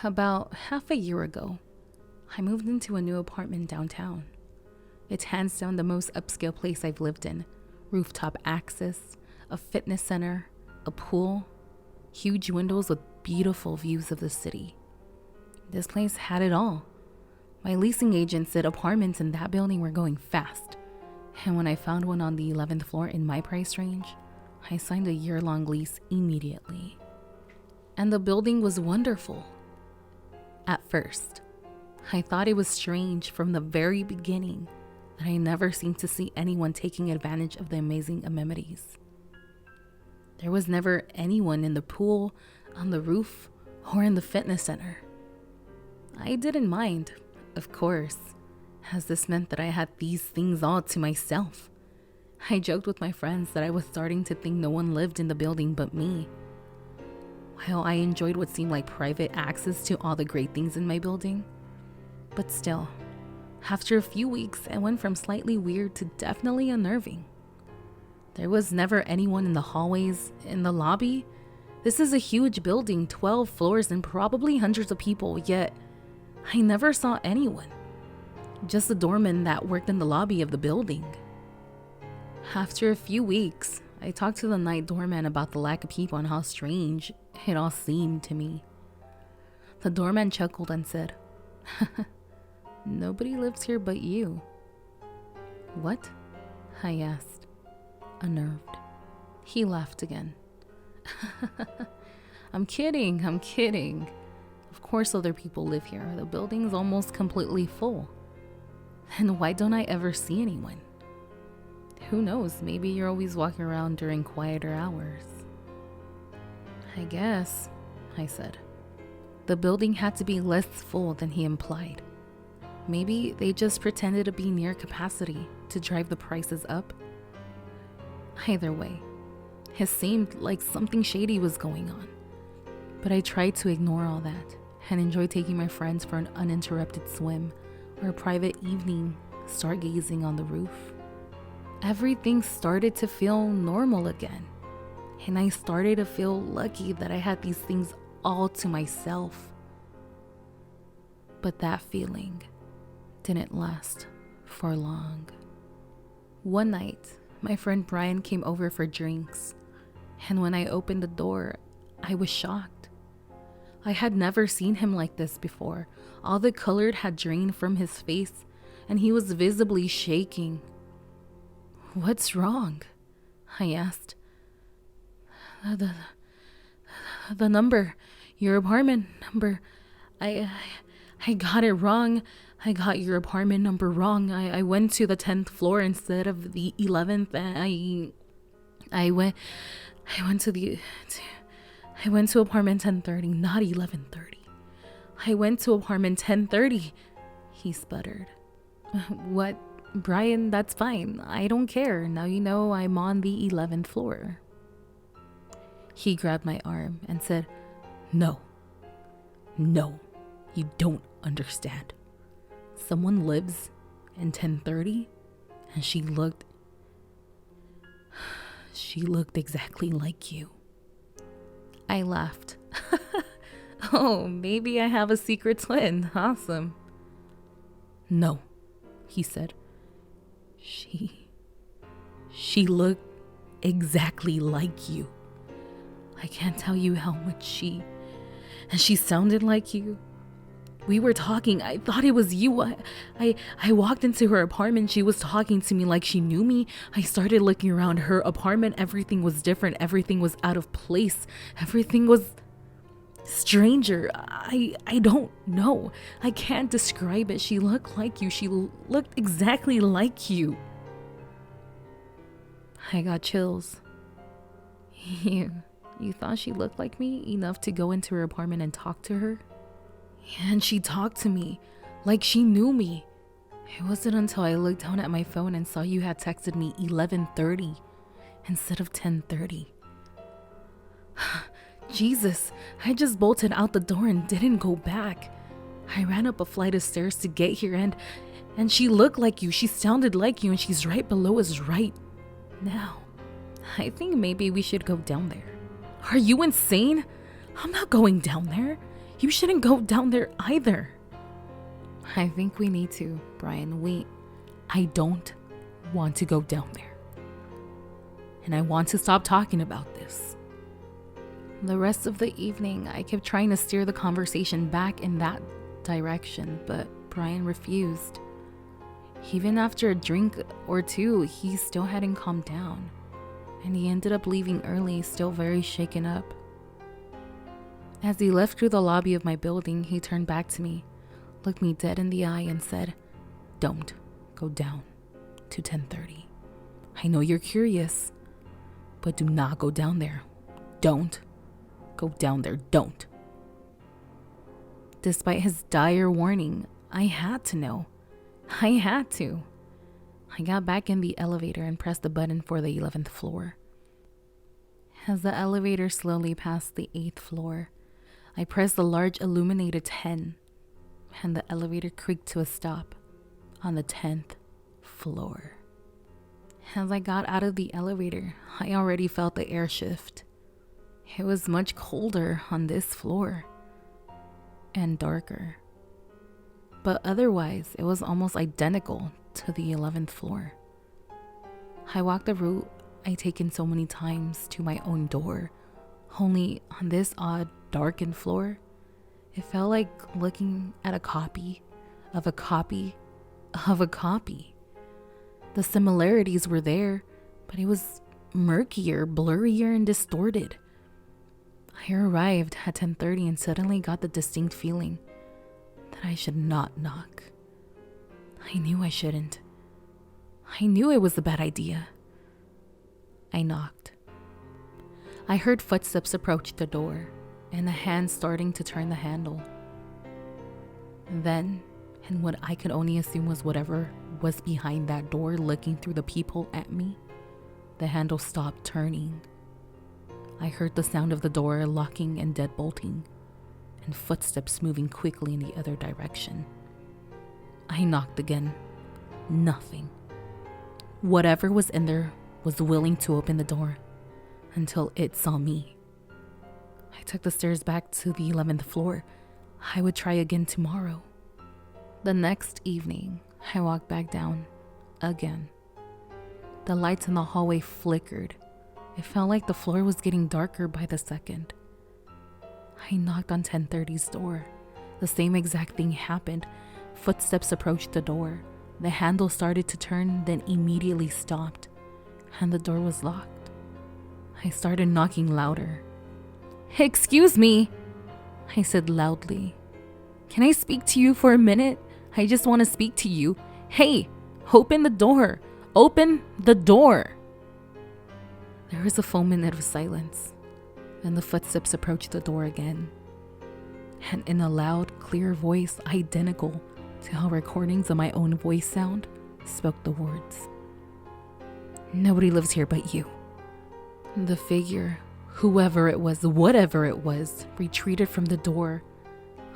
About half a year ago, I moved into a new apartment downtown. It's hands down the most upscale place I've lived in. Rooftop access, a fitness center, a pool, huge windows with beautiful views of the city. This place had it all. My leasing agent said apartments in that building were going fast. And when I found one on the 11th floor in my price range, I signed a year-long lease immediately. And the building was wonderful. At first, I thought it was strange from the very beginning that I never seemed to see anyone taking advantage of the amazing amenities. There was never anyone in the pool, on the roof, or in the fitness center. I didn't mind, of course, as this meant that I had these things all to myself. I joked with my friends that I was starting to think no one lived in the building but me. While I enjoyed what seemed like private access to all the great things in my building, but still, after a few weeks, it went from slightly weird to definitely unnerving. There was never anyone in the hallways, in the lobby. This is a huge building, 12 floors and probably hundreds of people, yet I never saw anyone. Just the doorman that worked in the lobby of the building. After a few weeks, I talked to the night doorman about the lack of people and how strange it all seemed to me. The doorman chuckled and said, "Nobody lives here but you." "What?" I asked, unnerved. He laughed again. I'm kidding. Of course other people live here. The building's almost completely full. And why don't I ever see anyone? Who knows, maybe you're always walking around during quieter hours. I guess, I said. The building had to be less full than he implied. Maybe they just pretended to be near capacity to drive the prices up. Either way, it seemed like something shady was going on. But I tried to ignore all that and enjoy taking my friends for an uninterrupted swim or a private evening stargazing on the roof. Everything started to feel normal again, and I started to feel lucky that I had these things all to myself. But that feeling didn't last for long. One night, my friend Brian came over for drinks, and when I opened the door, I was shocked. I had never seen him like this before. All the color had drained from his face, and he was visibly shaking. "What's wrong?" I asked. The number, your apartment number. I got it wrong. I got your apartment number wrong. I went to the 10th floor instead of the 11th. I went to apartment 1030, not 1130. I went to apartment 1030, he sputtered. What? Brian, that's fine. I don't care. Now you know I'm on the 11th floor. He grabbed my arm and said, No, you don't understand. Someone lives in 1030 and she looked exactly like you. I laughed. Oh, maybe I have a secret twin. Awesome. No, he said. She looked exactly like you. I can't tell you how much and she sounded like you. We were talking. I thought it was you. I walked into her apartment. She was talking to me like she knew me. I started looking around her apartment. Everything was different. Everything was out of place. Everything was stranger. I don't know. I can't describe it. She looked like you. She looked exactly like you. I got chills. You thought she looked like me enough to go into her apartment and talk to her? And she talked to me like she knew me. It wasn't until I looked down at my phone and saw you had texted me 11:30 instead of 10:30. Jesus, I just bolted out the door and didn't go back. I ran up a flight of stairs to get here and she looked like you. She sounded like you, and she's right below us right now. I think maybe we should go down there. Are you insane? I'm not going down there. You shouldn't go down there either. I think we need to, Brian. I don't want to go down there. And I want to stop talking about this. The rest of the evening, I kept trying to steer the conversation back in that direction, but Brian refused. Even after a drink or two, he still hadn't calmed down, and he ended up leaving early, still very shaken up. As he left through the lobby of my building, he turned back to me, looked me dead in the eye, and said, "Don't go down to 1030. I know you're curious, but do not go down there. Don't go down there. Don't." Despite his dire warning, I had to know. I had to. I got back in the elevator and pressed the button for the 11th floor. As the elevator slowly passed the 8th floor, I pressed the large illuminated 10, and the elevator creaked to a stop on the 10th floor. As I got out of the elevator, I already felt the air shift. It was much colder on this floor and darker. But otherwise, it was almost identical to the 11th floor. I walked the route I'd taken so many times to my own door, only on this odd, darkened floor, it felt like looking at a copy of a copy of a copy. The similarities were there, but it was murkier, blurrier, and distorted. I arrived at 10:30 and suddenly got the distinct feeling that I should not knock. I knew I shouldn't. I knew it was a bad idea. I knocked. I heard footsteps approach the door and a hand starting to turn the handle. Then, and what I could only assume was whatever was behind that door looking through the peephole at me, the handle stopped turning. I heard the sound of the door locking and deadbolting, and footsteps moving quickly in the other direction. I knocked again. Nothing. Whatever was in there was willing to open the door until it saw me. I took the stairs back to the 11th floor. I would try again tomorrow. The next evening, I walked back down again. The lights in the hallway flickered. It felt like the floor was getting darker by the second. I knocked on 10:30's door. The same exact thing happened. Footsteps approached the door. The handle started to turn, then immediately stopped, and the door was locked. I started knocking louder. "Excuse me," I said loudly. "Can I speak to you for a minute? I just want to speak to you. Hey, open the door. Open the door." There was a full minute of silence. Then the footsteps approached the door again. And in a loud, clear voice identical to how recordings of my own voice sound, spoke the words, "Nobody lives here but you." The figure, whoever it was, whatever it was, retreated from the door.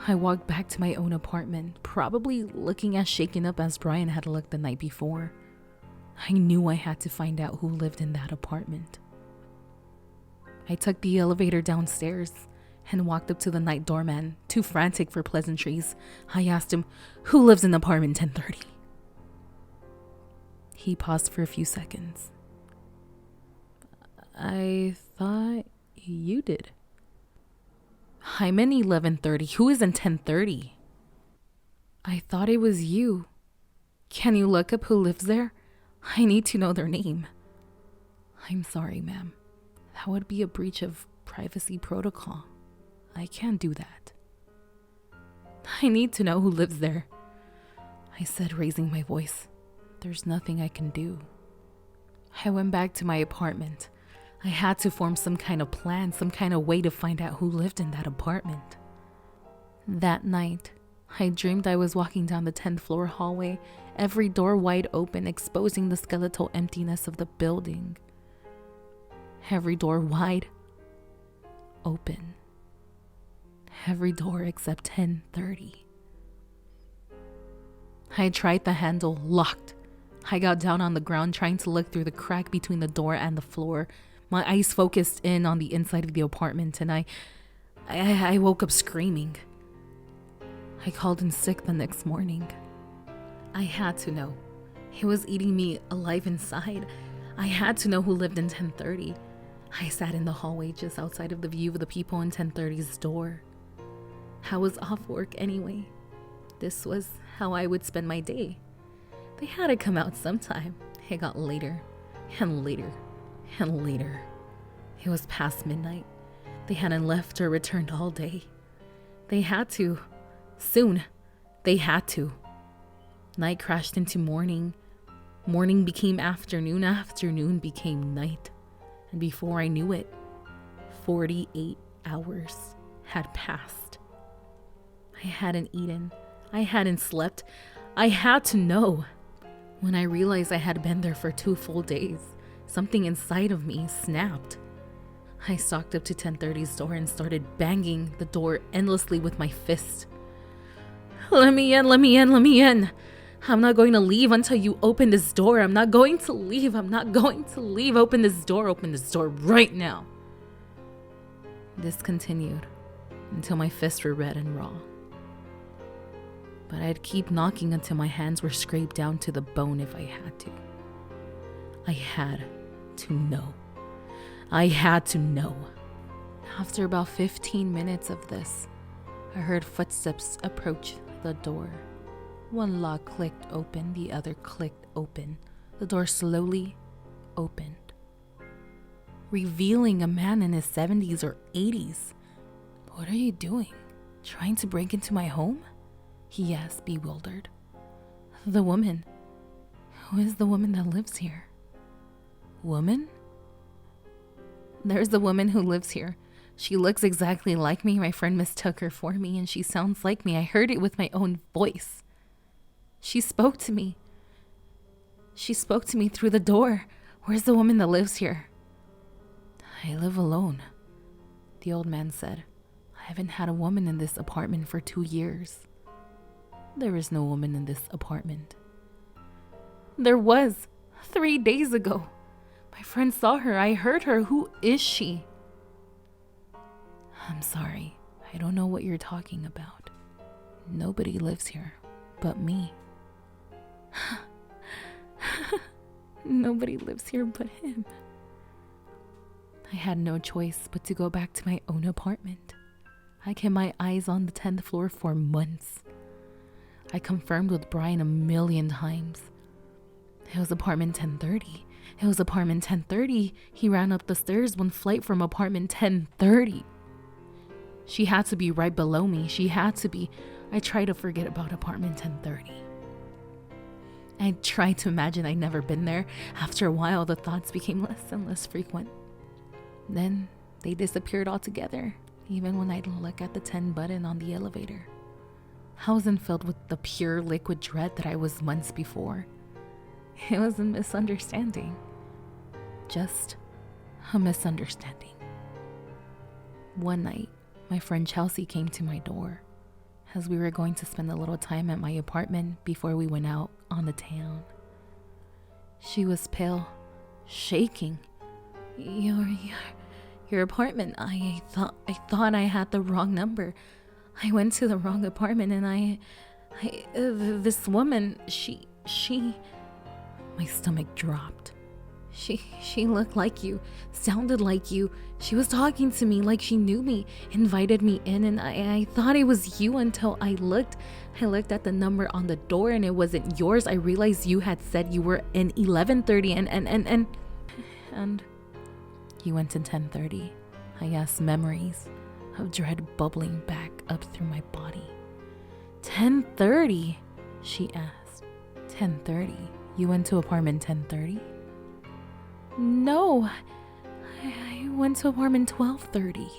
I walked back to my own apartment, probably looking as shaken up as Brian had looked the night before. I knew I had to find out who lived in that apartment. I took the elevator downstairs and walked up to the night doorman, too frantic for pleasantries. I asked him, "Who lives in apartment 1030? He paused for a few seconds. "I thought you did." "I'm in 1130. Who is in 1030? "I thought it was you. Can you look up who lives there? I need to know their name." "I'm sorry, ma'am. That would be a breach of privacy protocol. I can't do that." "I need to know who lives there," I said, raising my voice. "There's nothing I can do." I went back to my apartment. I had to form some kind of plan, some kind of way to find out who lived in that apartment. That night, I dreamed I was walking down the 10th floor hallway, every door wide open, exposing the skeletal emptiness of the building. Every door wide open. Every door except 1030. I tried the handle, locked. I got down on the ground trying to look through the crack between the door and the floor. My eyes focused in on the inside of the apartment, and I woke up screaming. I called in sick the next morning. I had to know. He was eating me alive inside. I had to know who lived in 1030. I sat in the hallway just outside of the view of the people in 1030's door. I was off work anyway. This was how I would spend my day. They had to come out sometime. It got later and later and later. It was past midnight. They hadn't left or returned all day. They had to. Soon. They had to. Night crashed into morning. Morning became afternoon. Afternoon became night. And before I knew it, 48 hours had passed. I hadn't eaten. I hadn't slept. I had to know. When I realized I had been there for 2 full days, something inside of me snapped. I stalked up to 1030's door and started banging the door endlessly with my fist. Let me in, let me in, let me in. I'm not going to leave until you open this door. I'm not going to leave. I'm not going to leave. Open this door right now. This continued until my fists were red and raw. But I'd keep knocking until my hands were scraped down to the bone if I had to. I had to know. I had to know. After about 15 minutes of this, I heard footsteps approach the door. One lock clicked open, the other clicked open. The door slowly opened, revealing a man in his 70s or 80s. What are you doing? Trying to break into my home? He asked, bewildered. The woman. Who is the woman that lives here? Woman? There's the woman who lives here. She looks exactly like me. My friend mistook her for me, and she sounds like me. I heard it with my own voice. She spoke to me. She spoke to me through the door. Where's the woman that lives here? I live alone, the old man said. I haven't had a woman in this apartment for 2 years. There is no woman in this apartment. There was 3 days ago. My friend saw her. I heard her. Who is she? I'm sorry. I don't know what you're talking about. Nobody lives here but me. Nobody lives here but him. I had no choice but to go back to my own apartment. I kept my eyes on the 10th floor for months. I confirmed with Brian a million times. It was apartment 1030. It was apartment 1030. He ran up the stairs 1 flight from apartment 1030. She had to be right below me. She had to be. I tried to forget about apartment 1030. I tried to imagine I'd never been there. After a while, the thoughts became less and less frequent. Then they disappeared altogether, even when I'd look at the 10 button on the elevator. I wasn't filled with the pure liquid dread that I was months before. It was a misunderstanding. Just a misunderstanding. One night, my friend Chelsea came to my door as we were going to spend a little time at my apartment before we went out on the town. She was pale, shaking. Your apartment. I thought I had the wrong number. I went to the wrong apartment and this woman, she, my stomach dropped. She looked like you, sounded like you. She was talking to me like she knew me, invited me in, and I thought it was you until I looked at the number on the door and it wasn't yours. I realized you had said you were in 1130 and you went in 1030. I asked, memories of dread bubbling back up through my body. 1030, she asked. 1030. You went to apartment 1030? No, I went to apartment 1230.